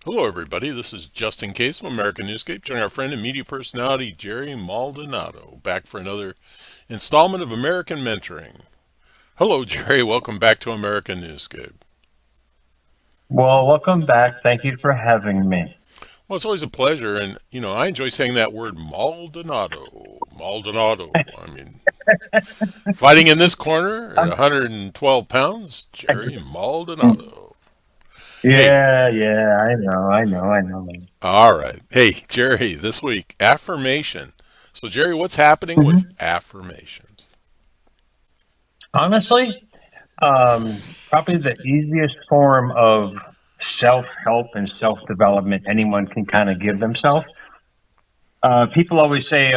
Hello, everybody. This is Justin Case from American Newscape, joining our friend and media personality Jerry Maldonado, back for another installment of American Mentoring. Hello, Jerry. Welcome back to American Newscape. Well, welcome back. Thank you for having me. Well, it's always a pleasure, and I enjoy saying that word Maldonado. Maldonado. I mean, fighting in this corner at Um, 112 pounds, Jerry Maldonado. Hey, yeah, I know. all right. Hey, Jerry, this week, affirmation. So, Jerry, what's happening with Mhm. affirmations? Honestly, probably the easiest form of self-help and self-development anyone can kind of give themselves. People always say,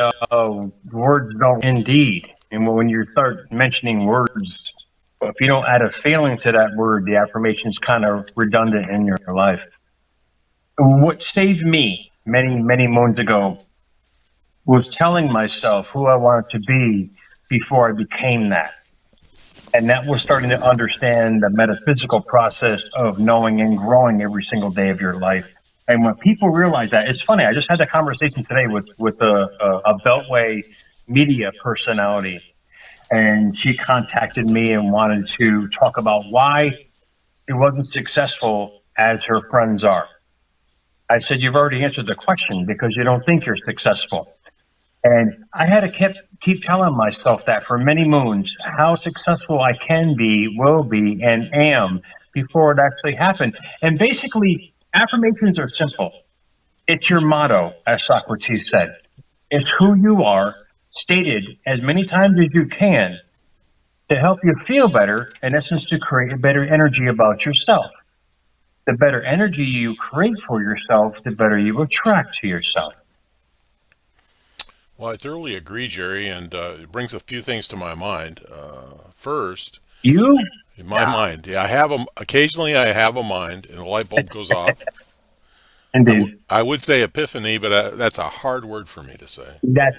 words don't indeed. And when you start mentioning words, if you don't add a feeling to that word, the affirmation's kind of redundant in your life. What saved me many moons ago was telling myself who I wanted to be before I became that. And that was starting to understand the metaphysical process of knowing and growing every single day of your life. And when people realize that, it's funny. I just had a conversation today with a Beltway media personality, and she contacted me and wanted to talk about why she wasn't successful as her friends are. I said, "You've already answered the question because you don't think you're successful." And I had to keep telling myself that for many moons, how successful I can be, will be, and am before it actually happened. And basically, affirmations are simple. It's your motto, as Socrates said. It's who you are, stated as many times as you can to help you feel better, in essence, to create a better energy about yourself. The better energy you create for yourself, the better you attract to yourself. Well, I thoroughly agree, Jerry, and it brings a few things to my mind. First, You? in my Yeah, mind, yeah, occasionally I have a mind, and a light bulb goes off. indeed. I would say epiphany, but that's a hard word for me to say. That's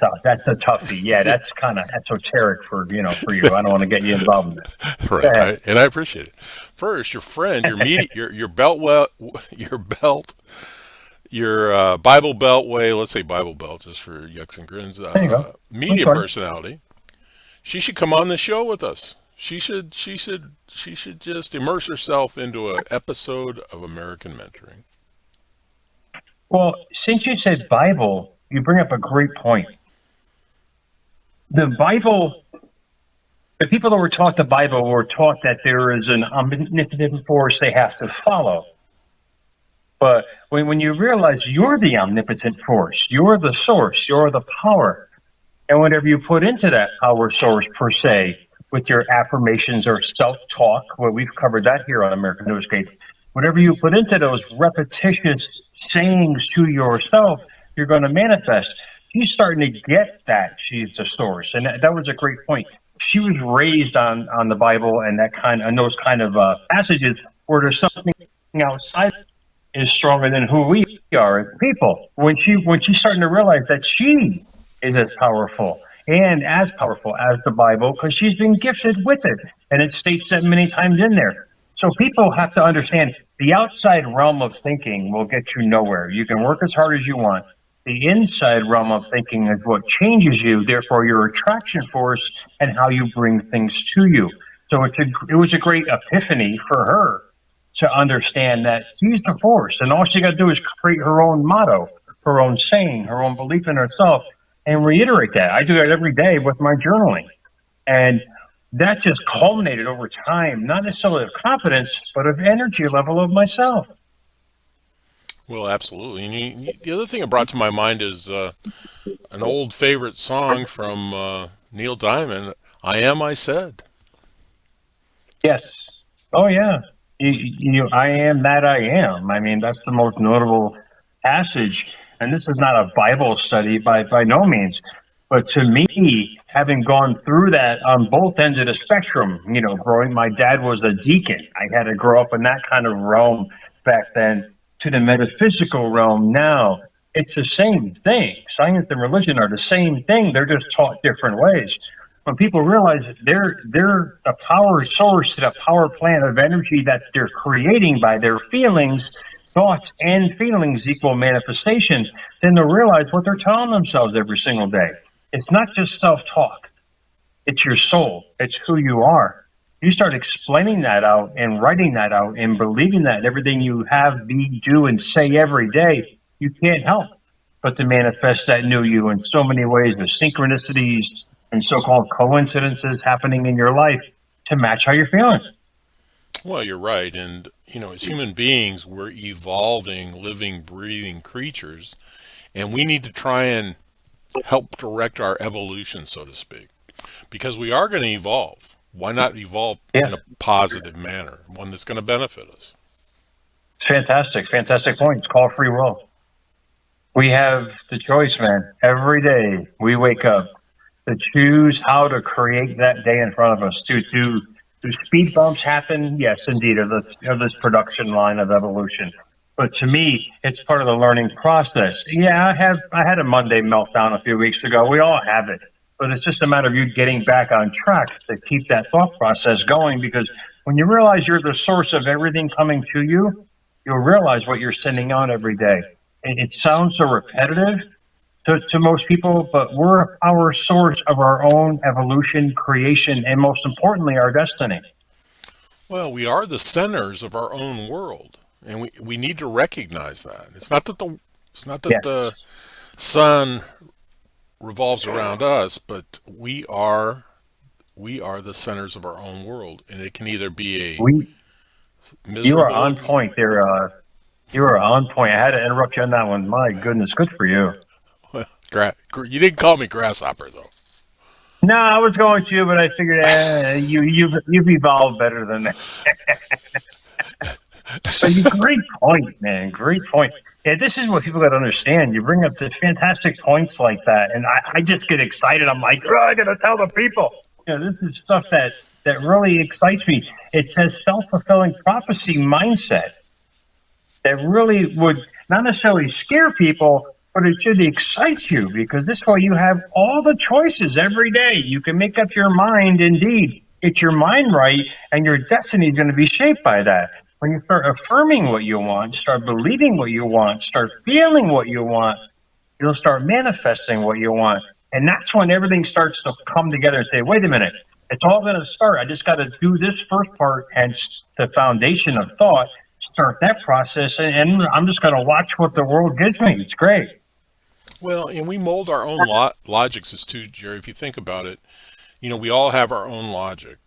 a toughie. Yeah, that's kind of esoteric for you. I don't want to get you involved in that. Go Right, ahead. and I appreciate it. First, your friend, your belt, your belt, your Bible Beltway. Let's say Bible Belt, just for yucks and grins. There you go. That's Media fine. personality. She should come on the show with us. She should just immerse herself into an episode of American Mentoring. Well, since you said Bible, you bring up a great point. The Bible, the people that were taught the Bible were taught that there is an omnipotent force they have to follow. But when you realize you're the omnipotent force, you're the source, you're the power, and whatever you put into that power source per se, with your affirmations or self-talk, well, we've covered that here on American Newscape. Whatever you put into those repetitious sayings to yourself, you're going to manifest. She's starting to get that she's the source, and that was a great point. She was raised on the Bible and that kind and those kind of passages where there's something outside is stronger than who we are as people. When she's starting to realize that she is as powerful as the Bible because she's been gifted with it, and it states that many times in there. So people have to understand the outside realm of thinking will get you nowhere. You can work as hard as you want. The inside realm of thinking is what changes you, therefore your attraction force and how you bring things to you. So it was a great epiphany for her to understand that she's the force, and all she got to do is create her own motto, her own saying, her own belief in herself, and reiterate that. I do that every day with my journaling, and that just culminated over time, not necessarily of confidence, but of energy level of myself. Well, absolutely. And the other thing it brought to my mind is an old favorite song from Neil Diamond. I am. I said. Yes. Oh yeah. I am that I am. I mean, that's the most notable passage. And this is not a Bible study by no means. But to me, having gone through that on both ends of the spectrum, growing, my dad was a deacon. I had to grow up in that kind of realm back then to the metaphysical realm now. It's the same thing. Science and religion are the same thing. They're just taught different ways. When people realize that they're a power source to the power plant of energy that they're creating by their feelings, thoughts and feelings equal manifestation, then they'll realize what they're telling themselves every single day. It's not just self-talk. It's your soul. It's who you are. You start explaining that out and writing that out and believing that everything you have, be, do, and say every day, you can't help but to manifest that new you in so many ways with synchronicities and so-called coincidences happening in your life to match how you're feeling. Well, you're right. And, as human beings, we're evolving, living, breathing creatures, and we need to try and help direct our evolution, so to speak, because we are going to evolve. Why not evolve in Yeah, a positive manner, one that's going to benefit us? it's fantastic. Fantastic point. It's called free will. We have the choice, man. Every day we wake up to choose how to create that day in front of us. Do speed bumps happen? Yes, indeed, of this production line of evolution. But to me, it's part of the learning process. Yeah, I had a Monday meltdown a few weeks ago. We all have it. But it's just a matter of you getting back on track to keep that thought process going, because when you realize you're the source of everything coming to you, you'll realize what you're sending out every day. It sounds so repetitive, to most people, but we're our source of our own evolution, creation, and most importantly, our destiny. Well, we are the centers of our own world, and we need to recognize that. It's not that the Yes, sun revolves around us, but we are the centers of our own world, and it can either be a we. You are miserable on point there. You are on point. I had to interrupt you on that one. My goodness, good for you. you didn't call me grasshopper though. No, I was going to, but I figured you've evolved better than that. But you great point, man. Great point. Yeah, this is what people got to understand. You bring up the fantastic points like that, and I just get excited. I'm like, oh, I got to tell the people. This is stuff that really excites me. It says self-fulfilling prophecy mindset that really would not necessarily scare people, but it should excite you, because this way you have all the choices every day. You can make up your mind, indeed. Get your mind right, and your destiny is going to be shaped by that. When you start affirming what you want, start believing what you want, start feeling what you want, you'll start manifesting what you want. And that's when everything starts to come together and say, wait a minute, it's all going to start. I just got to do this first part, and the foundation of thought, start that process. And I'm just going to watch what the world gives me. It's great. Well, and we mold our own logics as too, Jerry. If you think about it, we all have our own logic.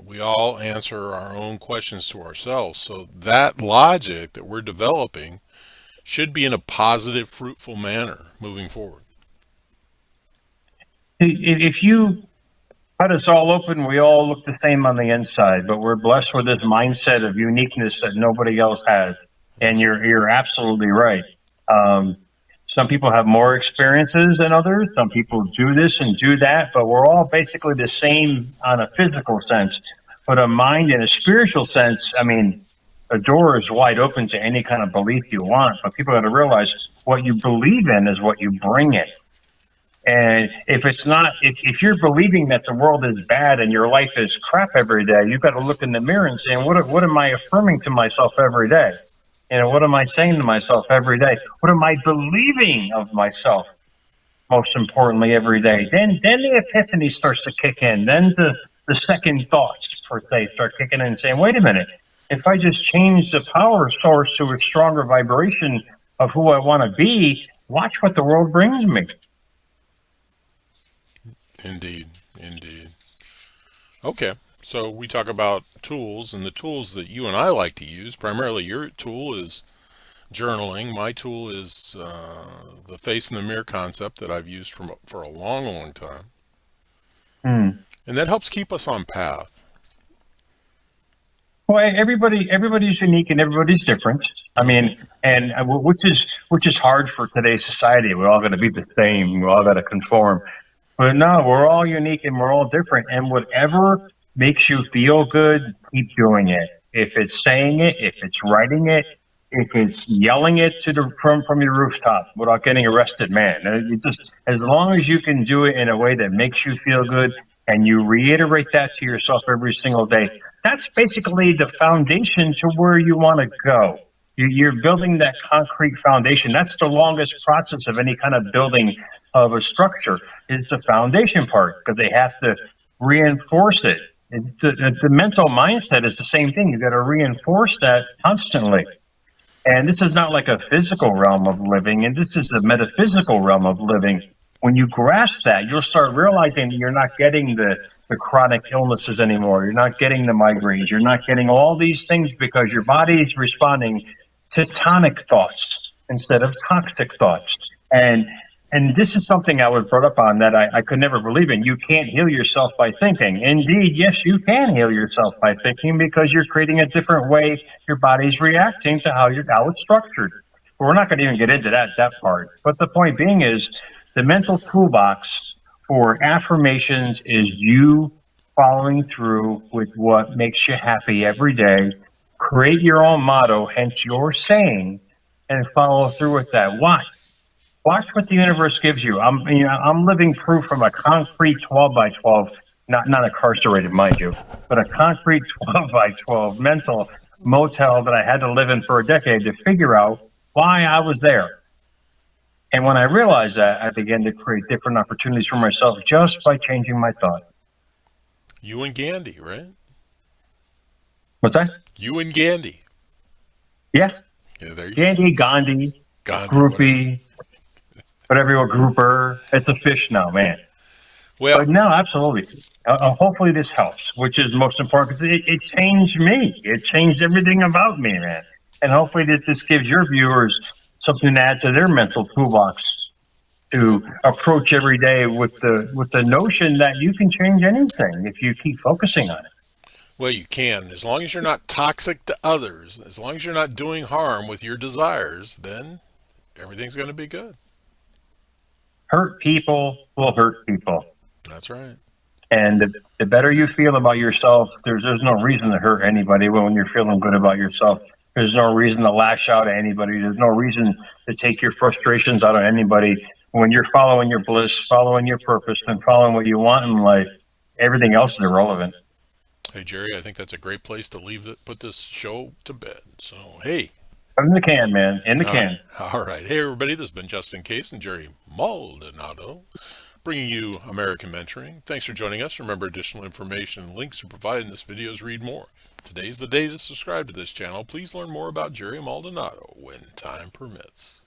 We all answer our own questions to ourselves. So that logic that we're developing should be in a positive, fruitful manner moving forward. If you cut us all open, we all look the same on the inside, but we're blessed with this mindset of uniqueness that nobody else has. And That's you're absolutely right. Um, some people have more experiences than others. Some people do this and do that, but we're all basically the same on a physical sense. But a mind and a spiritual sense, I mean, the door is wide open to any kind of belief you want. But people got to realize what you believe in is what you bring in. And if it's not, if you're believing that the world is bad and your life is crap every day, you've got to look in the mirror and say, what am I affirming to myself every day? What am I saying to myself every day? What am I believing of myself? Most importantly, every day. Then the epiphany starts to kick in. Then the second thoughts, per se, start kicking in and saying, wait a minute, if I just change the power source to a stronger vibration of who I want to be, watch what the world brings me. indeed, indeed. Okay, so we talk about tools, and the tools that you and I like to use. Primarily, your tool is journaling. My tool is the face in the mirror concept that I've used for a long, long time, Hmm. and that helps keep us on path. Well, everybody's unique and everybody's different. I Hmm. mean, and which is hard for today's society. We're all going to be the same. We're all going to conform. But no, we're all unique and we're all different. And whatever makes you feel good, keep doing it. If it's saying it, if it's writing it, if it's yelling it to the from your rooftop without getting arrested, man. You just, as long as you can do it in a way that makes you feel good and you reiterate that to yourself every single day, that's basically the foundation to where you want to go. You're building that concrete foundation. That's the longest process of any kind of building of a structure. It's the foundation part because they have to reinforce it. The mental mindset is the same thing. You got to reinforce that constantly. And this is not like a physical realm of living, and this is a metaphysical realm of living. When you grasp that, you'll start realizing that you're not getting the chronic illnesses anymore. You're not getting the migraines. You're not getting all these things because your body is responding to tonic thoughts instead of toxic thoughts. And this is something I was brought up on that I could never believe in. You can't heal yourself by thinking. Indeed, yes, you can heal yourself by thinking because you're creating a different way your body's reacting to how it's structured. But we're not going to even get into that part. But the point being is the mental toolbox for affirmations is you following through with what makes you happy every day. Create your own motto, hence your saying, and follow through with that. Why? Watch what the universe gives you. I'm living proof from a concrete 12 by 12, not incarcerated, mind you, but a concrete 12 by 12 mental motel that I had to live in for a decade to figure out why I was there. And when I realized that, I began to create different opportunities for myself just by changing my thought. You and Gandhi, right? What's that? You and Gandhi. Yeah. Yeah, there you Gandhi, Gandhi, Gandhi, groupie, whatever you're a grouper. It's a fish now, man. Well, But no, absolutely. Hopefully this helps, which is most important because it changed me. It changed everything about me, man. And hopefully this gives your viewers something to add to their mental toolbox to approach every day with the notion that you can change anything if you keep focusing on it. well, you can. As long as you're not toxic to others, as long as you're not doing harm with your desires, then everything's going to be good. Hurt people will hurt people. That's right. And the better you feel about yourself, there's no reason to hurt anybody when you're feeling good about yourself. There's no reason to lash out at anybody. There's no reason to take your frustrations out on anybody. When you're following your bliss, following your purpose, and following what you want in life, everything else is irrelevant. Hey, Jerry, I think that's a great place to put this show to bed. So, hey. In the can, man. In the can. All right. Hey, everybody. This has been Justin Case and Jerry Maldonado, bringing you American Mentoring. Thanks for joining us. Remember, additional information and links are provided in this video's read more. Today's the day to subscribe to this channel. Please learn more about Jerry Maldonado when time permits.